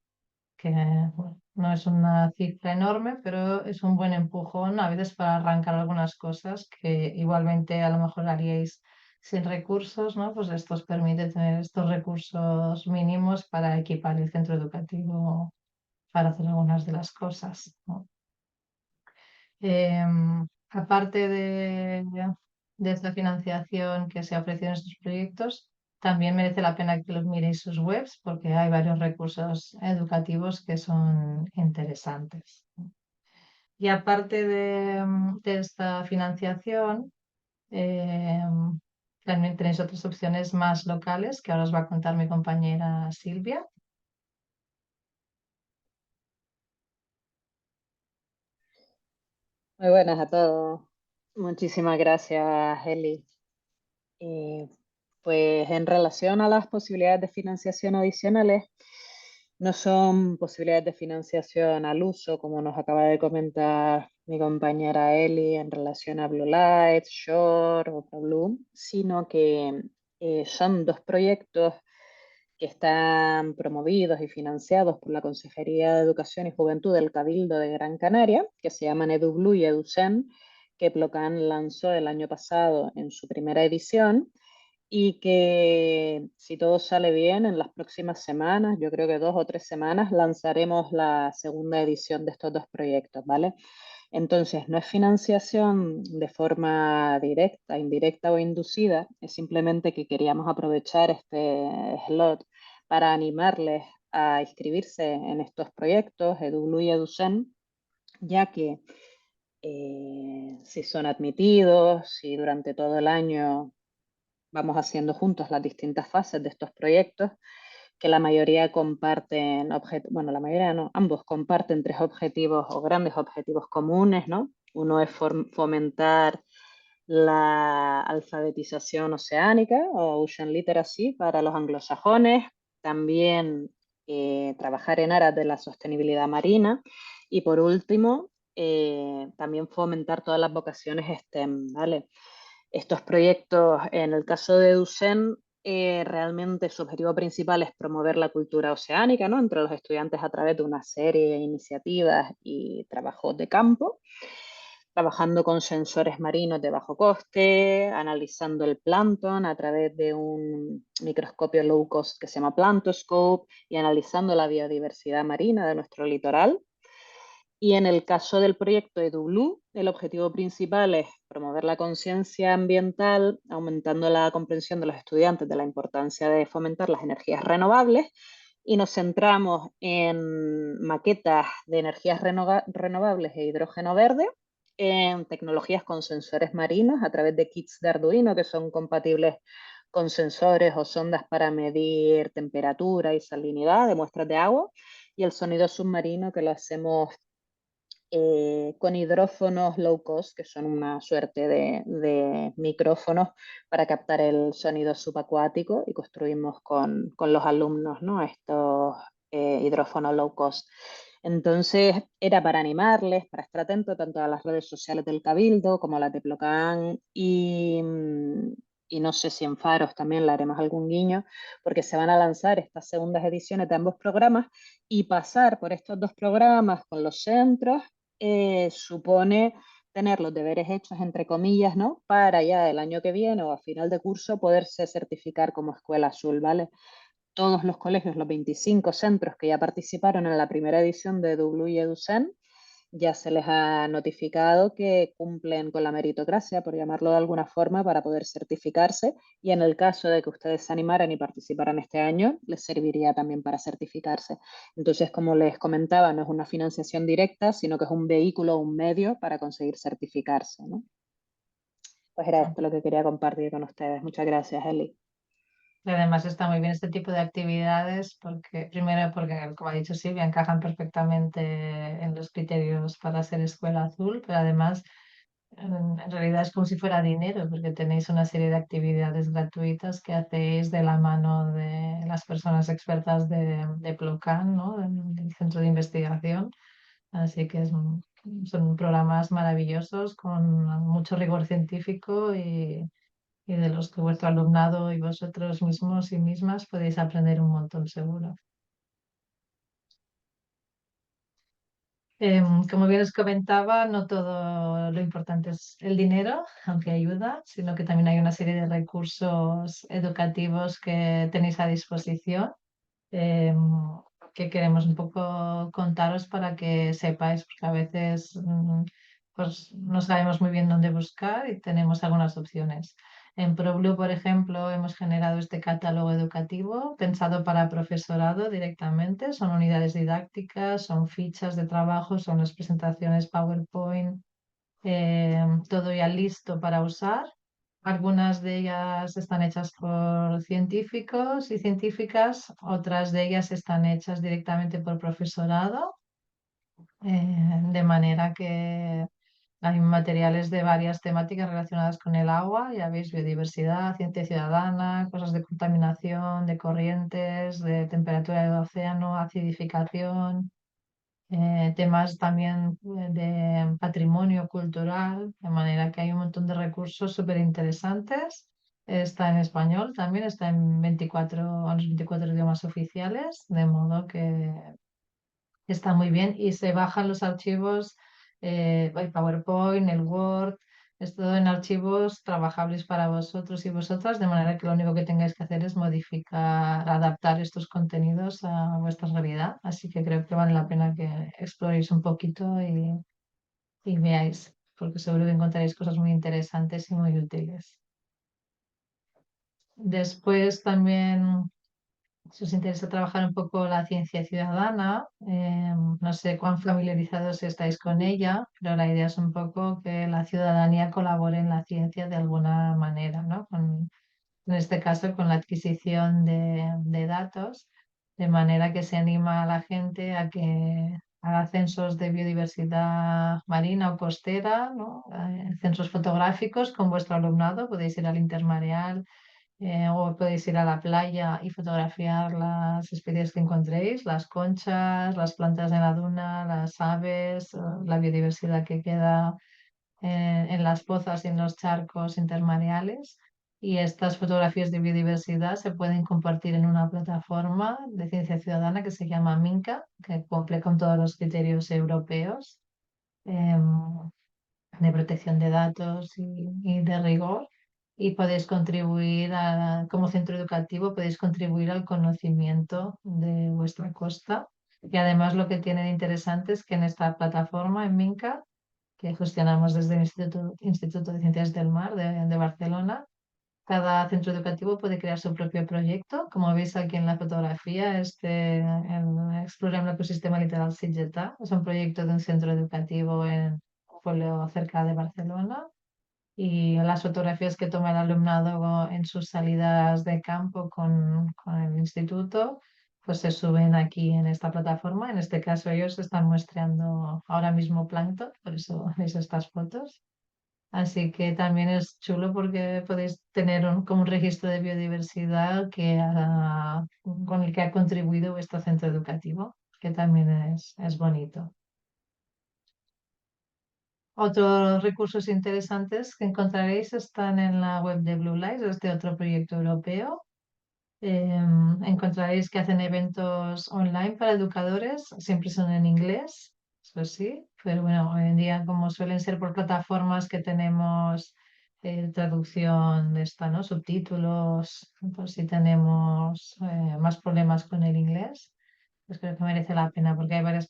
que bueno, no es una cifra enorme, pero es un buen empujón a veces para arrancar algunas cosas que igualmente a lo mejor haríais sin recursos, ¿no? Pues esto os permite tener estos recursos mínimos para equipar el centro educativo para hacer algunas de las cosas, ¿no? Aparte de esta financiación que se ofrece en estos proyectos, también merece la pena que los miréis sus webs porque hay varios recursos educativos que son interesantes. Y aparte de esta financiación, también tenéis otras opciones más locales que ahora os va a contar mi compañera Silvia. Muy buenas a todos. Muchísimas gracias, Eli. Eh, pues en relación a las posibilidades de financiación adicionales, no son posibilidades de financiación al uso, como nos acaba de comentar mi compañera Eli en relación a Blue Light, Shore o ProBlue, sino que son 2 proyectos que están promovidos y financiados por la Consejería de Educación y Juventud del Cabildo de Gran Canaria, que se llaman EduBlue y EduSen, que Plocan lanzó el año pasado en su primera edición y que, si todo sale bien, en las próximas semanas, yo creo que 2 o 3 semanas, lanzaremos la segunda edición de estos 2 proyectos, ¿vale? Entonces, no es financiación de forma directa, indirecta o inducida, es simplemente que queríamos aprovechar este slot para animarles a inscribirse en estos proyectos, EduBlue y EduSen, ya que si son admitidos, si durante todo el año vamos haciendo juntos las distintas fases de estos proyectos, que la mayoría comparten, bueno, la mayoría no, ambos comparten 3 objetivos o grandes objetivos comunes, ¿no? Uno es fomentar la alfabetización oceánica o Ocean Literacy para los anglosajones, también trabajar en aras de la sostenibilidad marina y por último, también fomentar todas las vocaciones STEM, ¿vale? Estos proyectos, en el caso de Dusen, realmente su objetivo principal es promover la cultura oceánica, ¿no? Entre los estudiantes a través de una serie de iniciativas y trabajos de campo, trabajando con sensores marinos de bajo coste, analizando el plancton a través de un microscopio low cost que se llama Plantoscope y analizando la biodiversidad marina de nuestro litoral. Y en el caso del proyecto EduBlue, el objetivo principal es promover la conciencia ambiental, aumentando la comprensión de los estudiantes de la importancia de fomentar las energías renovables, y nos centramos en maquetas de energías renovables e hidrógeno verde, en tecnologías con sensores marinos a través de kits de Arduino que son compatibles con sensores o sondas para medir temperatura y salinidad de muestras de agua, y el sonido submarino que lo hacemos con hidrófonos low cost, que son una suerte de micrófonos para captar el sonido subacuático, y construimos con los alumnos, ¿no?, estos hidrófonos low cost. Entonces era para animarles, para estar atentos tanto a las redes sociales del Cabildo como a las de Plocan y no sé si en Faros también le haremos algún guiño, porque se van a lanzar estas segundas ediciones de ambos programas, y pasar por estos dos programas con los centros supone tener los deberes hechos, entre comillas, ¿no?, para ya el año que viene o a final de curso poderse certificar como escuela azul, ¿vale? Todos los colegios, los 25 centros que ya participaron en la primera edición de EduBlue y EduSen, ya se les ha notificado que cumplen con la meritocracia, por llamarlo de alguna forma, para poder certificarse, y en el caso de que ustedes se animaran y participaran este año, les serviría también para certificarse. Entonces, como les comentaba, no es una financiación directa, sino que es un vehículo, un medio para conseguir certificarse, ¿no? Pues era esto lo que quería compartir con ustedes. Muchas gracias, Eli. Y además está muy bien este tipo de actividades porque, primero, porque, como ha dicho Silvia, encajan perfectamente en los criterios para ser escuela azul, pero además en realidad es como si fuera dinero, porque tenéis una serie de actividades gratuitas que hacéis de la mano de las personas expertas de Plocan, ¿no?, del centro de investigación. Así que son programas maravillosos con mucho rigor científico y de los que vuestro alumnado y vosotros mismos y mismas podéis aprender un montón seguro. Como bien os comentaba, no todo lo importante es el dinero, aunque ayuda, sino que también hay una serie de recursos educativos que tenéis a disposición, em, que queremos un poco contaros para que sepáis, porque a veces pues no sabemos muy bien dónde buscar y tenemos algunas opciones. En ProBlue, por ejemplo, hemos generado este catálogo educativo pensado para profesorado directamente. Son unidades didácticas, son fichas de trabajo, son las presentaciones PowerPoint, todo ya listo para usar. Algunas de ellas están hechas por científicos y científicas, otras de ellas están hechas directamente por profesorado, de manera que hay materiales de varias temáticas relacionadas con el agua, ya veis, biodiversidad, ciencia ciudadana, cosas de contaminación, de corrientes, de temperatura del océano, acidificación, temas también de patrimonio cultural, de manera que hay un montón de recursos súper interesantes. Está en español también, está en 24, en los 24 idiomas oficiales, de modo que está muy bien y se bajan los archivos, el PowerPoint, el Word, es todo en archivos trabajables para vosotros y vosotras, de manera que lo único que tengáis que hacer es modificar, adaptar estos contenidos a vuestra realidad. Así que creo que vale la pena que exploréis un poquito y veáis, porque seguro que encontraréis cosas muy interesantes y muy útiles. Después también, si os interesa trabajar un poco la ciencia ciudadana, no sé cuán familiarizados estáis con ella, pero la idea es un poco que la ciudadanía colabore en la ciencia de alguna manera, ¿no? En este caso, con la adquisición de datos, de manera que se anima a la gente a que haga censos de biodiversidad marina o costera, ¿no? Censos fotográficos con vuestro alumnado, podéis ir al intermareal o podéis ir a la playa y fotografiar las especies que encontréis, las conchas, las plantas de la duna, las aves, la biodiversidad que queda en las pozas y en los charcos intermareales. Y estas fotografías de biodiversidad se pueden compartir en una plataforma de ciencia ciudadana que se llama Minca, que cumple con todos los criterios europeos de protección de datos y de rigor. Y podéis contribuir como centro educativo, podéis contribuir al conocimiento de vuestra costa. Y además lo que tiene de interesante es que en esta plataforma, en Minca, que gestionamos desde el Instituto de Ciencias del Mar de Barcelona, cada centro educativo puede crear su propio proyecto. Como veis aquí en la fotografía, Explorem l'Ecosistema Litoral Sitgetà es un proyecto de un centro educativo en un pueblo cerca de Barcelona. Y las fotografías que toma el alumnado en sus salidas de campo con el instituto, pues se suben aquí en esta plataforma. En este caso ellos están muestreando ahora mismo plancton, por eso veis estas fotos. Así que también es chulo porque podéis tener como un registro de biodiversidad con el que ha contribuido vuestro centro educativo, que también es bonito. Otros recursos interesantes que encontraréis están en la web de Blue Light, este otro proyecto europeo. Encontraréis que hacen eventos online para educadores, siempre son en inglés, eso sí, pero bueno, hoy en día como suelen ser por plataformas que tenemos traducción de esta, ¿no? Subtítulos, pues si tenemos más problemas con el inglés, pues creo que merece la pena porque hay varias,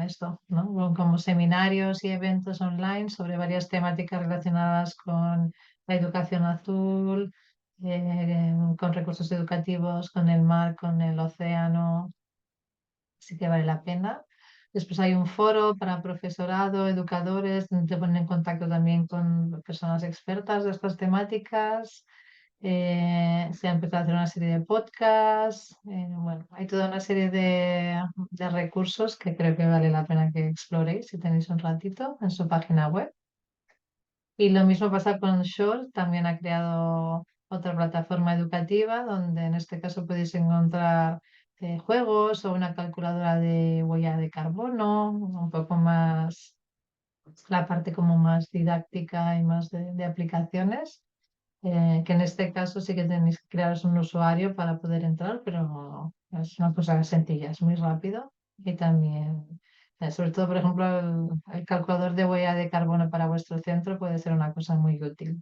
esto, ¿no? Como seminarios y eventos online sobre varias temáticas relacionadas con la educación azul, con recursos educativos, con el mar, con el océano, así que vale la pena. Después hay un foro para profesorado, educadores, donde te ponen en contacto también con personas expertas de estas temáticas. Se ha empezado a hacer una serie de podcasts. Bueno, hay toda una serie de recursos que creo que vale la pena que exploréis si tenéis un ratito en su página web. Y lo mismo pasa con Shore, también ha creado otra plataforma educativa donde en este caso podéis encontrar juegos o una calculadora de huella de carbono, un poco más, la parte como más didáctica y más de aplicaciones, que en este caso sí que tenéis que crearos un usuario para poder entrar, pero es una cosa sencilla, es muy rápido y también sobre todo, por ejemplo, el calculador de huella de carbono para vuestro centro puede ser una cosa muy útil.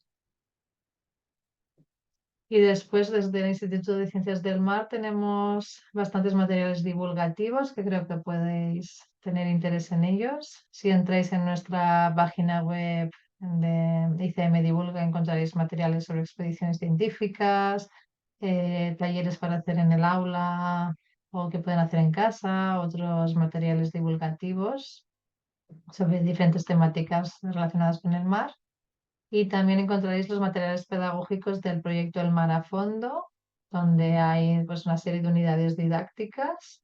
Y después, desde el Instituto de Ciencias del Mar, tenemos bastantes materiales divulgativos que creo que podéis tener interés en ellos. Si entráis en nuestra página web de ICM Divulga, encontraréis materiales sobre expediciones científicas, talleres para hacer en el aula o que pueden hacer en casa, otros materiales divulgativos sobre diferentes temáticas relacionadas con el mar. Y también encontraréis los materiales pedagógicos del proyecto El Mar a Fondo, donde hay pues, una serie de unidades didácticas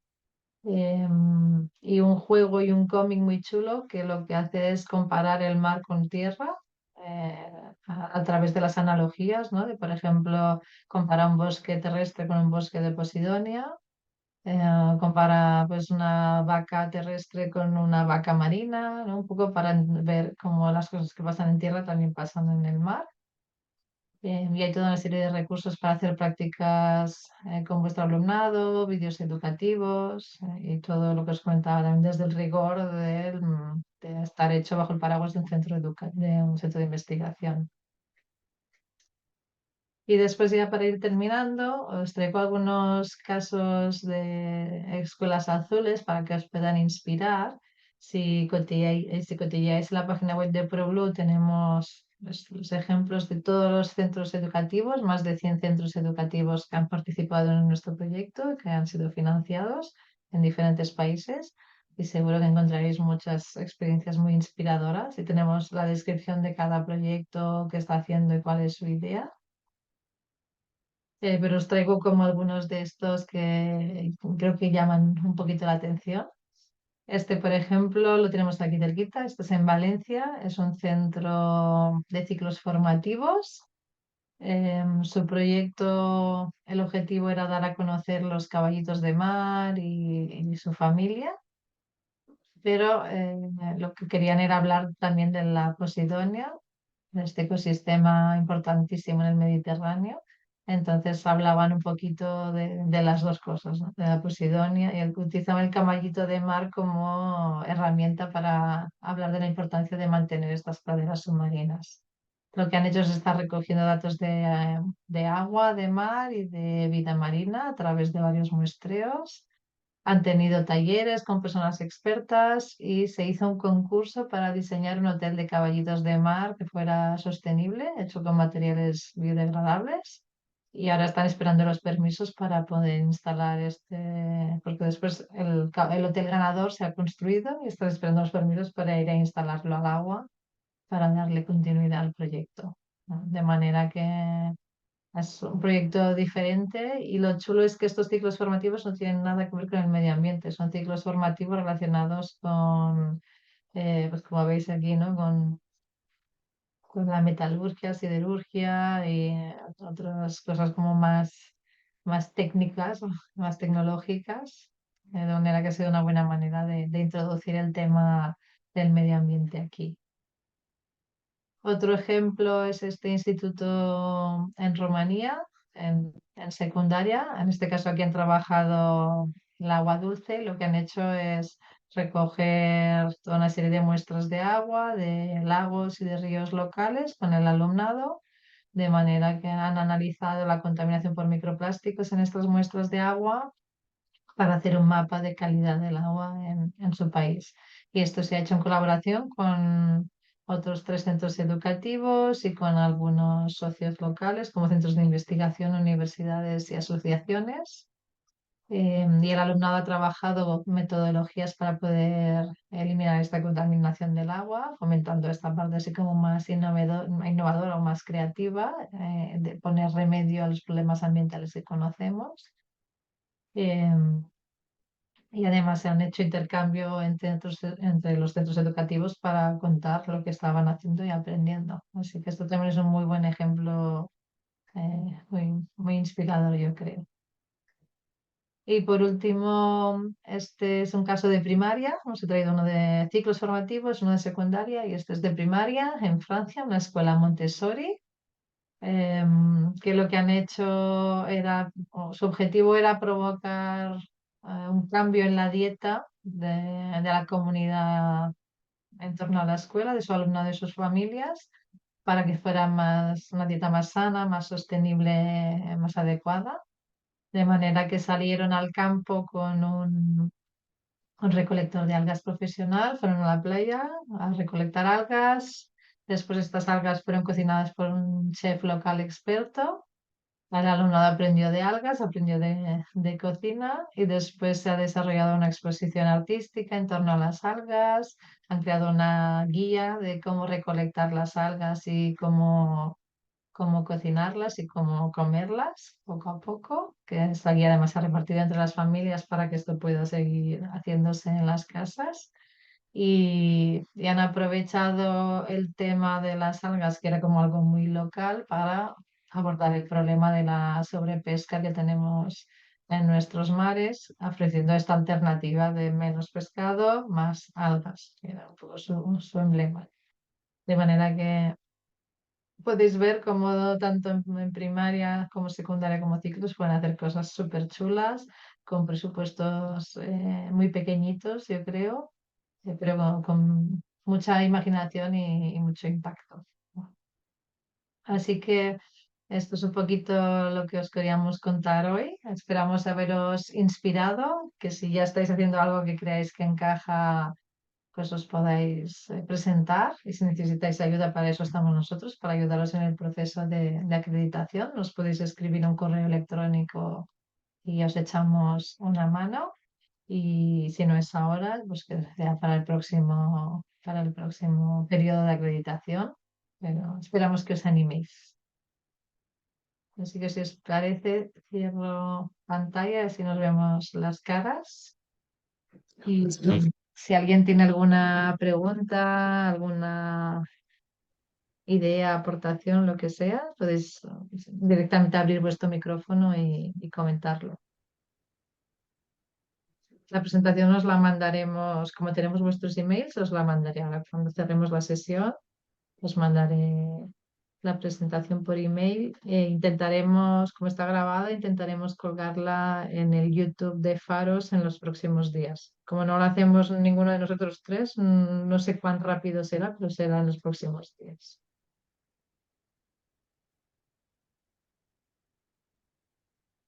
y un juego y un cómic muy chulo que lo que hace es comparar el mar con tierra eh, a través de las analogías, ¿no? De, por ejemplo, comparar un bosque terrestre con un bosque de Posidonia. Compara pues una vaca terrestre con una vaca marina, ¿no? Un poco para ver cómo las cosas que pasan en tierra también pasan en el mar. Y hay toda una serie de recursos para hacer prácticas con vuestro alumnado, vídeos educativos y todo lo que os comentaba también desde el rigor de estar hecho bajo el paraguas de un de un centro de investigación. Y después ya para ir terminando, os traigo algunos casos de escuelas azules para que os puedan inspirar. Si cotilleáis la página web de ProBlue, tenemos los ejemplos de todos los centros educativos, más de 100 centros educativos que han participado en nuestro proyecto, que han sido financiados en diferentes países. Y seguro que encontraréis muchas experiencias muy inspiradoras. Y tenemos la descripción de cada proyecto que está haciendo y cuál es su idea. Pero os traigo como algunos de estos que creo que llaman un poquito la atención. Este, por ejemplo, lo tenemos aquí cerquita. Este es en Valencia. Es un centro de ciclos formativos. Su proyecto, el objetivo era dar a conocer los caballitos de mar y su familia, pero lo que querían era hablar también de la Posidonia, de este ecosistema importantísimo en el Mediterráneo. Entonces hablaban un poquito de las dos cosas, ¿no? De la Posidonia y utilizaban el caballito de mar como herramienta para hablar de la importancia de mantener estas praderas submarinas. Lo que han hecho es estar recogiendo datos de agua, de mar y de vida marina a través de varios muestreos. Han tenido talleres con personas expertas y se hizo un concurso para diseñar un hotel de caballitos de mar que fuera sostenible, hecho con materiales biodegradables. Y ahora están esperando los permisos para poder instalar este, porque después el hotel ganador se ha construido y están esperando los permisos para ir a instalarlo al agua para darle continuidad al proyecto, ¿no? De manera que es un proyecto diferente y lo chulo es que estos ciclos formativos no tienen nada que ver con el medio ambiente, son ciclos formativos relacionados con, pues como veis aquí, ¿no? Con la metalurgia, siderurgia y otras cosas como más técnicas, más tecnológicas, de manera que ha sido una buena manera de introducir el tema del medio ambiente aquí. Otro ejemplo es este instituto en Rumanía, en secundaria. En este caso aquí han trabajado el agua dulce. Lo que han hecho es recoger toda una serie de muestras de agua, de lagos y de ríos locales con el alumnado, de manera que han analizado la contaminación por microplásticos en estas muestras de agua para hacer un mapa de calidad del agua en su país. Y esto se ha hecho en colaboración con otros 3 centros educativos y con algunos socios locales, como centros de investigación, universidades y asociaciones. Y el alumnado ha trabajado metodologías para poder eliminar esta contaminación del agua, fomentando esta parte así como más innovadora o más creativa, de poner remedio a los problemas ambientales que conocemos. Em, y además se han hecho intercambio entre los centros educativos para contar lo que estaban haciendo y aprendiendo. Así que esto también es un muy buen ejemplo, muy inspirador, yo creo. Y por último, este es un caso de primaria. Hemos traído uno de ciclos formativos, uno de secundaria y este es de primaria en Francia, una escuela Montessori, que lo que han hecho era, o su objetivo era provocar un cambio en la dieta de la comunidad en torno a la escuela, de su alumnado y sus familias, para que fuera una dieta más sana, más sostenible, más adecuada. De manera que salieron al campo con un recolector de algas profesional, fueron a la playa a recolectar algas. Después estas algas fueron cocinadas por un chef local experto. El alumnado aprendió de algas, aprendió de cocina y después se ha desarrollado una exposición artística en torno a las algas. Han creado una guía de cómo recolectar las algas y cómo cocinarlas y cómo comerlas poco a poco, que esta guía además se ha repartido entre las familias para que esto pueda seguir haciéndose en las casas. Y han aprovechado el tema de las algas, que era como algo muy local, para abordar el problema de la sobrepesca que tenemos en nuestros mares, ofreciendo esta alternativa de menos pescado, más algas, que era un poco su emblema. De manera que podéis ver cómo tanto en primaria como secundaria como ciclos pueden hacer cosas súper chulas, con presupuestos muy pequeñitos, yo creo, pero con mucha imaginación y mucho impacto. Así que esto es un poquito lo que os queríamos contar hoy. Esperamos haberos inspirado, que si ya estáis haciendo algo que creáis que encaja, pues os podáis presentar, y si necesitáis ayuda para eso estamos nosotros, para ayudaros en el proceso de acreditación. Nos podéis escribir un correo electrónico y os echamos una mano. Y si no es ahora, pues que sea para el próximo periodo de acreditación. Pero esperamos que os animéis. Así que si os parece, cierro pantalla y así nos vemos las caras. Y Si alguien tiene alguna pregunta, alguna idea, aportación, lo que sea, podéis directamente abrir vuestro micrófono y comentarlo. La presentación os la mandaremos, como tenemos vuestros emails, os la mandaré ahora cuando cerremos la sesión. Os mandaré la presentación por email. Intentaremos, como está grabada, intentaremos colgarla en el YouTube de Faros en los próximos días. Como no lo hacemos ninguno de nosotros tres, no sé cuán rápido será, pero será en los próximos días.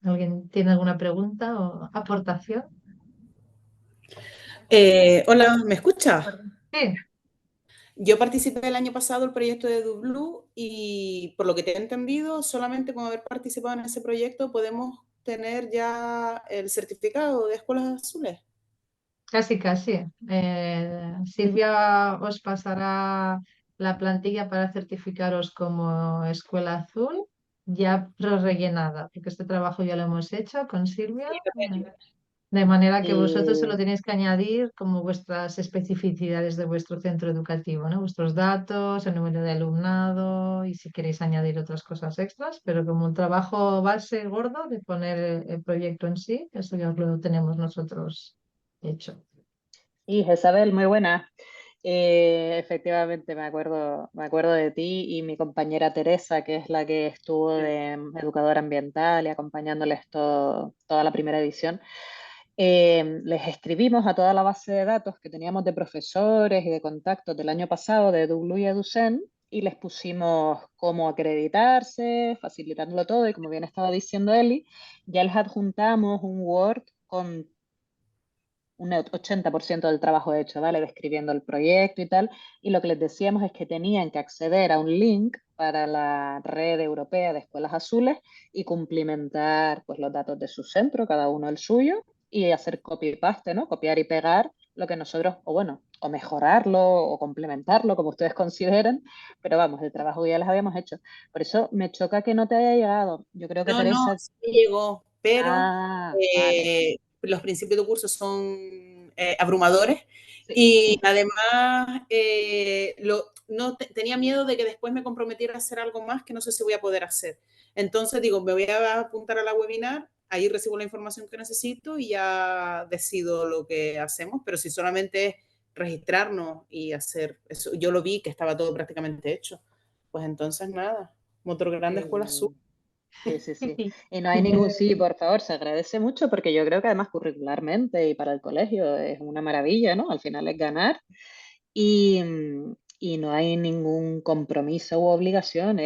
¿Alguien tiene alguna pregunta o aportación? Hola, ¿me escucha? Sí, Yo participé el año pasado del proyecto de DoBlue y por lo que te he entendido, solamente con haber participado en ese proyecto podemos tener ya el certificado de escuelas azules. casi, casi. Silvia os pasará la plantilla para certificaros como Escuela Azul, ya rellenada, porque este trabajo ya lo hemos hecho con Silvia. De manera que vosotros se lo tenéis que añadir como vuestras especificidades de vuestro centro educativo, ¿no? Vuestros datos, el número de alumnado y si queréis añadir otras cosas extras, pero como un trabajo base gordo de poner el proyecto en sí, eso ya lo tenemos nosotros hecho. Y Jezabel, muy buena. Efectivamente, me acuerdo de ti y mi compañera Teresa, que es la que estuvo de educadora ambiental y acompañándoles toda la primera edición. Les escribimos a toda la base de datos que teníamos de profesores y de contactos del año pasado de DUBLU y EduSen y les pusimos cómo acreditarse, facilitándolo todo y como bien estaba diciendo Eli, ya les adjuntamos un Word con un 80% del trabajo hecho, ¿vale? Describiendo el proyecto y tal. Y lo que les decíamos es que tenían que acceder a un link para la red europea de escuelas azules y cumplimentar pues, los datos de su centro, cada uno el suyo, y hacer copy-paste, ¿no? Copiar y pegar lo que nosotros, o bueno, o mejorarlo o complementarlo, como ustedes consideren, pero vamos, el trabajo ya les habíamos hecho. Por eso me choca que no te haya llegado. Yo creo que No, Teresa... sí llegó, pero Vale. los principios de curso son abrumadores Sí. y además no tenía miedo de que después me comprometiera a hacer algo más que no sé si voy a poder hacer. Entonces digo, me voy a apuntar a la webinar, ahí recibo la información que necesito y ya decido lo que hacemos, pero si solamente es registrarnos y hacer eso, yo lo vi que estaba todo prácticamente hecho, pues entonces nada, Motor Grande Escuela Azul. Sí, sí, sí. Y no hay ningún sí, por favor, se agradece mucho porque yo creo que además curricularmente y para el colegio es una maravilla, ¿no? Al final es ganar y no hay ningún compromiso u obligación,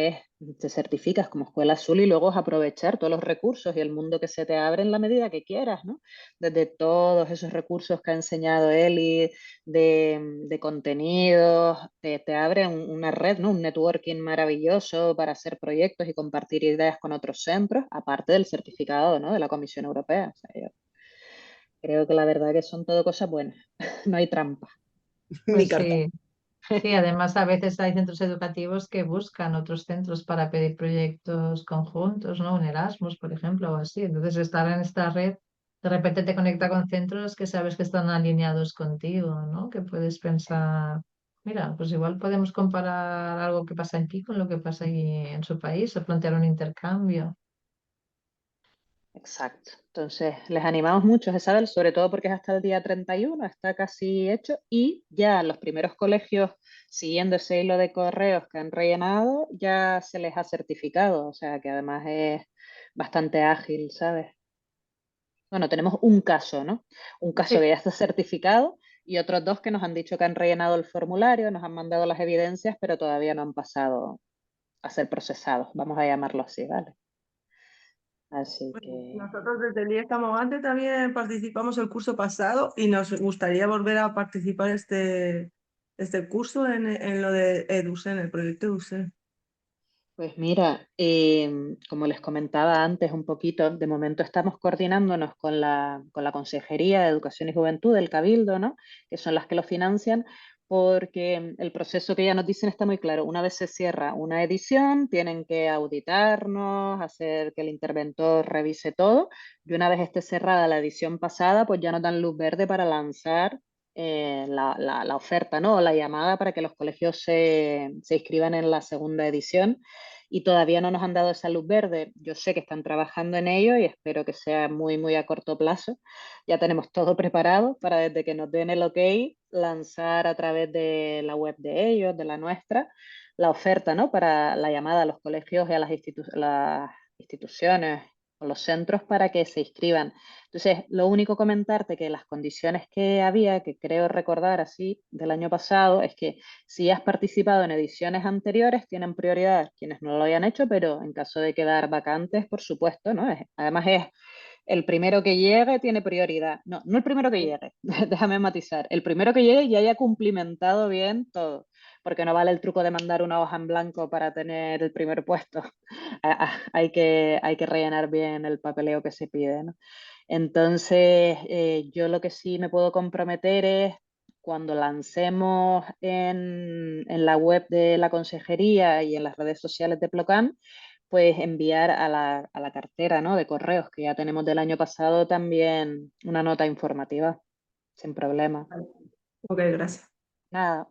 te certificas como escuela azul y luego es aprovechar todos los recursos y el mundo que se te abre en la medida que quieras, ¿no? Desde todos esos recursos que ha enseñado Eli, de contenidos, te abre una red, ¿no? Un networking maravilloso para hacer proyectos y compartir ideas con otros centros, aparte del certificado, ¿no? De la Comisión Europea. O sea, yo creo que la verdad que son todo cosas buenas, no hay trampa. Mi Pues carta. sí. Sí, además a veces hay centros educativos que buscan otros centros para pedir proyectos conjuntos, ¿no? Un Erasmus, por ejemplo, o así. Entonces estar en esta red de repente te conecta con centros que sabes que están alineados contigo, ¿no? Que puedes pensar, mira, pues igual podemos comparar algo que pasa aquí con lo que pasa allí en su país o plantear un intercambio. Exacto. Entonces, les animamos mucho, Isabel, sobre todo porque es hasta el día 31, está casi hecho y ya los primeros colegios, siguiendo ese hilo de correos que han rellenado, ya se les ha certificado, o sea que además es bastante ágil, ¿sabes? Bueno, tenemos un caso, ¿no? Un caso Sí. que ya está certificado y otros dos que nos han dicho que han rellenado el formulario, nos han mandado las evidencias, pero todavía no han pasado a ser procesados, vamos a llamarlo así, ¿vale? Así Bueno, que... nosotros desde el IECA Movante también participamos el curso pasado y nos gustaría volver a participar este curso en lo de EduSen, el proyecto EduSen. Pues mira, como les comentaba antes un poquito, de momento estamos coordinándonos con la Consejería de Educación y Juventud del Cabildo, ¿no? Que son las que lo financian, porque el proceso que ya nos dicen está muy claro. Una vez se cierra una edición, tienen que auditarnos, hacer que el interventor revise todo, y una vez esté cerrada la edición pasada, pues ya nos dan luz verde para lanzar la oferta, ¿no? O la llamada para que los colegios se inscriban en la segunda edición y todavía no nos han dado esa luz verde. Yo sé que están trabajando en ello y espero que sea muy, muy a corto plazo. Ya tenemos todo preparado para desde que nos den el ok, lanzar a través de la web de ellos, de la nuestra, la oferta, ¿no? Para la llamada a los colegios y a las instituciones o los centros para que se inscriban. Entonces, lo único comentarte que las condiciones que había, que creo recordar así del año pasado, es que si has participado en ediciones anteriores, tienen prioridad quienes no lo hayan hecho, pero en caso de quedar vacantes, por supuesto, ¿no? Además es el primero que llegue tiene prioridad. No, no el primero que llegue, déjame matizar. El primero que llegue y haya cumplimentado bien todo, porque no vale el truco de mandar una hoja en blanco para tener el primer puesto. Hay que rellenar bien el papeleo que se pide, ¿no? Entonces, yo lo que sí me puedo comprometer es cuando lancemos en la web de la consejería y en las redes sociales de Plocan, pues enviar a la cartera, ¿no? de correos que ya tenemos del año pasado también una nota informativa, sin problema. Vale. Ok, gracias. Nada.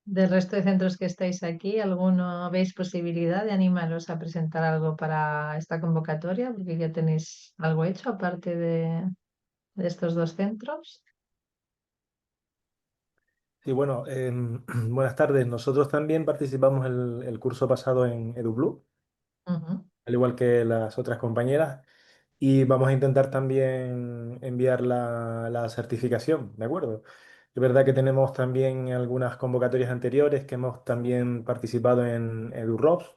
Del resto de centros que estáis aquí, ¿alguno veis posibilidad de animaros a presentar algo para esta convocatoria? Porque ya tenéis algo hecho aparte de estos dos centros. Sí, bueno, buenas tardes. Nosotros también participamos el curso pasado en EduBlue, Ujú, al igual que las otras compañeras, y vamos a intentar también enviar la certificación, ¿de acuerdo? Es verdad que tenemos también algunas convocatorias anteriores que hemos también participado en EduRops,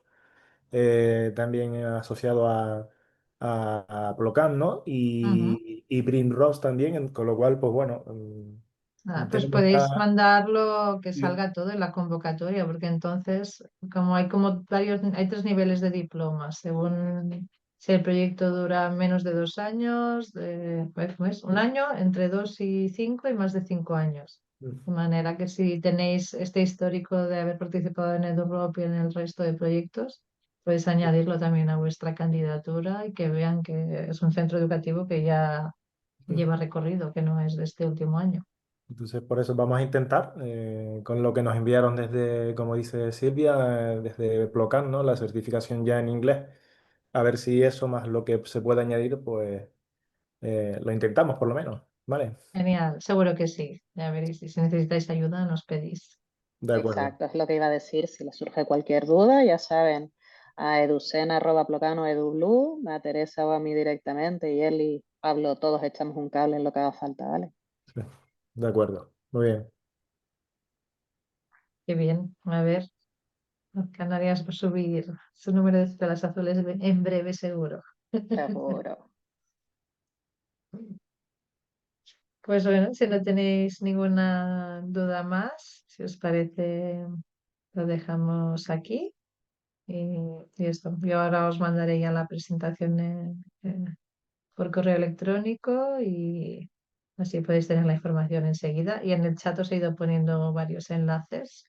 también asociado a Plocan, ¿no? ujú. Y Brimrops también, con lo cual, pues bueno, Pues tenemos podéis ya... mandarlo que Sí. salga todo en la convocatoria, porque entonces, como hay hay tres niveles de diplomas, según si el proyecto dura menos de 2 años, ¿cómo es? Un año, entre 2 y 5 y más de 5 años. De manera que si tenéis este histórico de haber participado en EduRope y en el resto de proyectos, podéis añadirlo también a vuestra candidatura y que vean que es un centro educativo que ya lleva recorrido, que no es de este último año. Entonces, por eso vamos a intentar, con lo que nos enviaron desde, como dice Silvia, desde Plocan, ¿no? La certificación ya en inglés, a ver si eso más lo que se puede añadir, pues lo intentamos por lo menos, ¿vale? Genial, seguro que sí. Ya veréis, y si necesitáis ayuda, nos pedís. De acuerdo. Exacto, es lo que iba a decir. Si les surge cualquier duda, ya saben, a educena@plocano, EduBlue, a Teresa o a mí directamente, y él y Pablo, todos echamos un cable en lo que haga falta, ¿vale? Sí, de acuerdo. Muy bien. Qué bien. A ver, Canarias va a subir su número de escuelas azules en breve, seguro. Seguro. Pues bueno, si no tenéis ninguna duda más, si os parece, lo dejamos aquí. Y esto, yo ahora os mandaré ya la presentación por correo electrónico y así podéis tener la información enseguida. Y en el chat os he ido poniendo varios enlaces,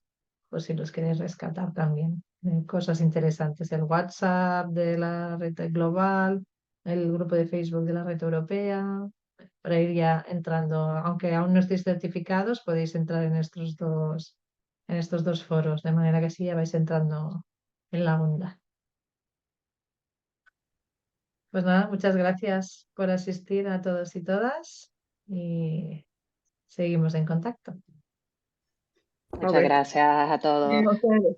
por si los queréis rescatar también. Cosas interesantes, el WhatsApp de la red global, el grupo de Facebook de la red europea, para ir ya entrando, aunque aún no estéis certificados, podéis entrar en estos dos foros, de manera que así ya vais entrando en la onda. Pues nada, muchas gracias por asistir a todos y todas y seguimos en contacto. Muchas Ok. gracias a todos. A ustedes.